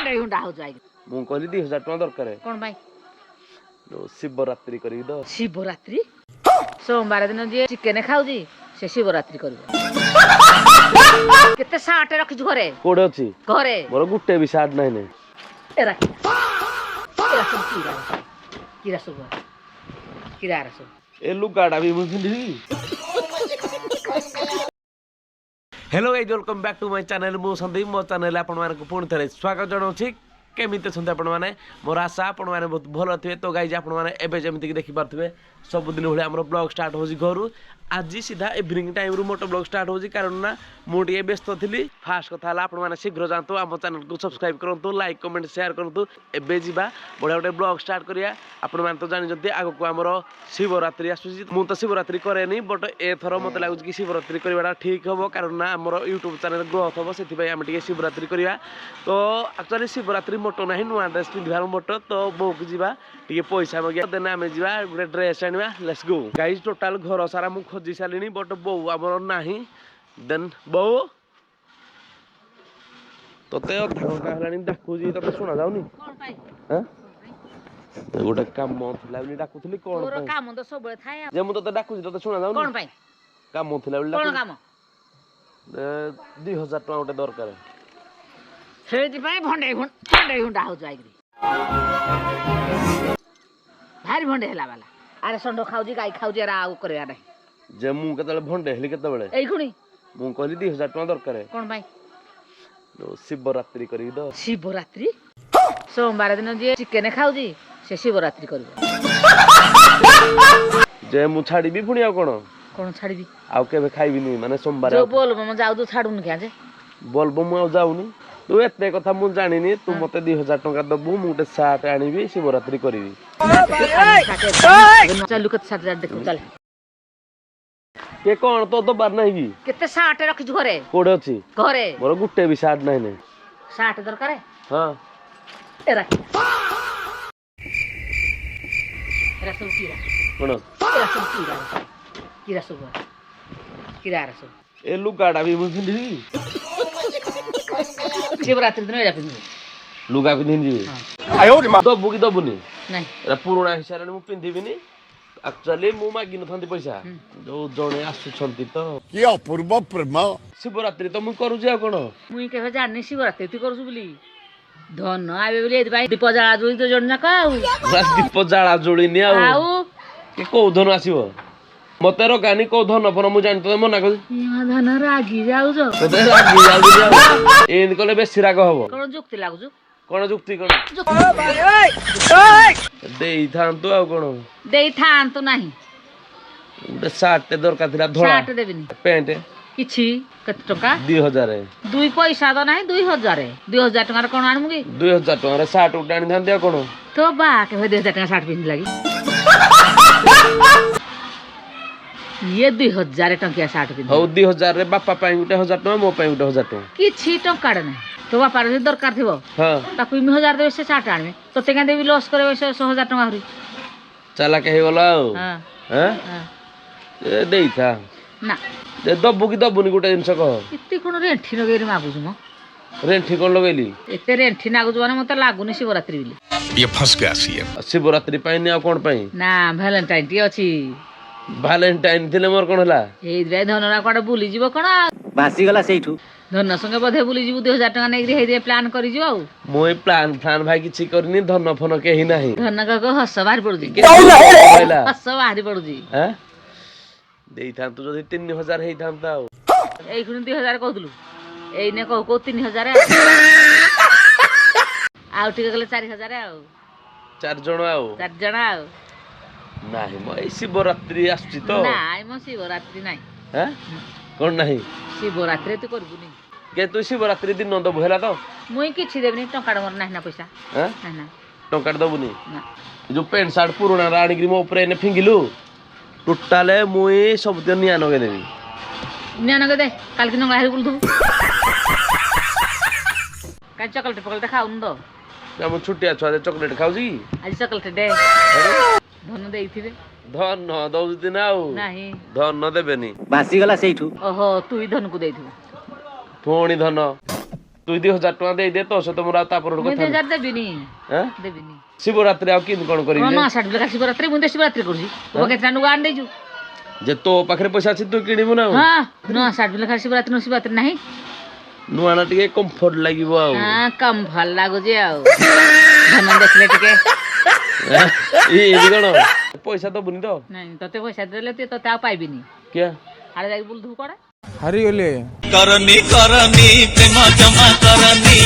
भंडे हुंडा हो जाएगी मु कहली 2000 टका दरकार कौन भाई शिवरात्रि करी दो शिवरात्रि सोमवार दिन जी चिकेन खाऊजी से शिवरात्रि करिवो केते साटे रखी घरे कोडे अछि घरे मोर गुटे भी साट नाही ने एरा एरा सब कीरा सब कीरा सब ए लुगाडा भी मुझी hello guys welcome back to my channel मो संदीप मो चैनल आपण मानक पुणी थे स्वागत जनाऊँ केमिते छंते आपण माने मोर आशा आपण माने बहुत भलो थिबे तो गाइस आपण माने एबे जेमिति देखि पारथिबे सब दिन भले हमर ब्लॉग स्टार्ट होजी घरु आज सीधा इवनिंग टाइम रु मोटो ब्लॉग स्टार्ट होजी कारण ना मु टिके व्यस्त थिली फास्ट कथा हला आपण माने शीघ्र जानतो हम चैनल को सब्सक्राइब करंतु लाइक कमेंट शेयर करंतु एबे जीवा बडा बडा ब्लॉग स्टार्ट करिया आपण माने तो जानि जति आगो को हमर शिवरात्रि आसुजी मु तो शिवरात्रि करेनी बट ए थरो मते लागु कि शिवरात्रि करबाडा ठीक हबो कारण ना हमर YouTube चैनल ग्रोथ हबो सेति भाई हम टिके शिवरात्रि करिया तो एक्चुअली शिवरात्रि मोटो नाही नुआ ड्रेस पिंधिबार मोटो तो बो के जीवा टिके पैसा मगिया देना हमें जीवा गुटे ड्रेस आनिबा लेट्स गो गाइस टोटल घर सारा मु खोजी सालिनी बट बो हमर नाही देन बो तोते अधा घंटा हलानी डाकुजी तते सुना जाउनी कोन पाई हैं गोटे काम थिला बोली डाकुथली कोन तोर काम तो सब थाय जे मु तते डाकुजी तते सुना जाउनी कोन पाई काम थिला बोली कोन काम 2000 टका गोटे दरकार सेति पाई भंडे हुंडा हो जाएगी भारी भंडे हला वाला अरे संडो खाऊजी गाय खाऊजी रा आउ करे नाही जे मु केतले भंडे हेली केतबेले एई खुणी मु कहली 2000 टका दरकार कोन भाई शिवरात्रि करी दो शिवरात्रि सोमवार दिन जी चिकेन खाऊजी से शिवरात्रि करिवो जे मु छाड़ी भी पुणी आ कोन छाड़बी आउ केबे खाइबिनी माने सोमवार जो बोल म जाऊ तो छाडुन क्या जे बोलबो मु आ जाउनी तू एते कथा मु जानिनी तू मते 2000 टका दबु मु गोटे साट आनिबी शिवरात्रि करिवि चल लुकत साट देखो चल के कोन तो दबार नाही की केते साटे रखी घरे कोडे अछि घरे मोर गुटे भी साट नाही ने साट दरकार हां एरा एरा सब कीरा कोन एरा सब कीरा सब कीरा सब ए लुगाडा भी मुझी शिवरात्रि दिन एरा पिन लुगा पिन्हिन जी आयो रे मा दबु की दबुनी नहीं एरा पुराना हिसाब मु पिन्धिबिनी एक्चुअली मु मागिन थंती पैसा जो जणे आसु छंती तो की अपूर्व प्रेम शिवरात्रि तो मु करू जे कोन मुई केबे जानि शिवरात्रि तू करसु बोली धन आबे बोली एति भाई दीप जळा जोई तो जण ना काऊ दीप जाळा जोड़ीनी आउ के को धन आसीबो मते रो गानी को धन फन मु जानि तो मना कर इमा धन रागी जाउ जो तते रागी जाउ एन कोले बेसी राग हबो कोन जुक्ति लागुजु कोन जुक्ति कोन देई थांतु आ कोन देई थान तो नाही बे साट दरकार थिला धोळा साट देबिनी पेंट किछि कत टका 2000 दुई पैसा तो नाही 2000 2000 टका कोन आनमु की 2000 टका रे साट उडाणी थांते कोन तो बा के 2000 टका साट पिन लागी ये 2000 टंकिया साट पिन हो 2000 रे बापा पाई गुटे 1000 टका मो पाई गुटे 1000 टका किछि टका नै तो बापा रे दरकार थिबो हां ताकु 1000 देबे से साट आनबे तो ते देबी लॉस करे 100000 टका हरी चला के हेगला हां हैं ए देई था ना दे दबु की दबुनी गुटे जिंस कह इत्ती कोन रेंठी नगेरी मागुजु म रेंठी कोन लगैली एते रेंठी नागुजु माने मते लागुनी शिवरात्रि बिली ये फंस गया सीएम शिवरात्रि पाई ने कोन पाई ना वैलेंटाइन टी अछि वैलेंटाइन थिले मोर कोन हला ए रे धनरा कोड बुली जीवो कोन भासी गला सेठू धन संगे बधे बुली जीवो 2000 टका नेगरी हेदे प्लान करि जीवो मोय प्लान फ्लान भाई किछि करनी धन फन केही नाही धन का को हस बाहर पडु जी कहला हस बाहर पडु जी हैं देई था तू जदी 3000 हेई थांता एई खुन 2000 कहतलु एई ने कहू 3000 आउ टिके गले 4000 आउ 4 जण आउ 4 जण आउ नाही म ए शिवरात्रि आछि तो नाइ म शिवरात्रि नाइ हैं कोन नाही शिवरात्रि तू करबुनी के तू शिवरात्रि दिन न दबु हेला तो मुई किछि देबनी टंका मोर नाही ना पैसा हैं नाही ना टंका दबुनी ना जो पेंट शर्ट पुराना राणी ग्री मो ऊपर ने फिंगिलु टोटाले मुई सब दिन निया नगे देबी निया नगे दे काल कि नंगा हेरि बुल दु का चॉकलेट खाउन दो हम छुट्टिया छुआ चॉकलेट खाउजी आज चॉकलेट दे धन देइथिबे धन न दउजी नाउ नाही धन न देबेनी भासी गला सेठू ओहो तू ही धन को देइथिबे पुणी धन তুই 2000 ଟଙ୍କା ଦେଇଦେ ତୋ ସହିତ ମୋର ଆଉ ତାପରେ ମୁଇଁ କଥା 2000 ଦେବିନି ହଁ ଦେବିନି ଶିବରାତ୍ରି ଆଉ କେମିତି କଣ କରିବି କଣ ଆଷାଢ଼ ବେলা ଶିବରାତ୍ରି ମୁଁ ତ ଶିବରାତ୍ରି କରୁଛି ତୁ କେତେ ନୁଗା ଆଣି ଦେଇଛୁ ଯେ ତୋ ପାଖରେ ପଇସା ଅଛି ତୁ କିଣିବୁ ନା ଆଉ ହଁ ନ ଆଷାଢ଼ ବେଲା ଖାଲି ଶିବରାତ୍ରି ନାହିଁ ନୂଆଟା ଟିକେ କମ୍ଫର୍ଟ ଲାଗିବ ଆଉ ହଁ କମ୍ ଭଲ ଲାଗୁଛି ଆଉ ଧନ ଦେଖିଲେ ଟିକେ ଏମିତି କଣ ପଇସା ଦବୁନି ତ ନାଇଁ ତତେ ପଇସା ଦେଲେ ତତେ ଆଉ ପାଇବିନି କିଆ ଆଡେ ଯାଇକି ବୁଲୁଥିବୁ କୁଆଡେ ହାରିଗଲେ କରନି କରନି ପ୍ରେମ ଜମା କରନି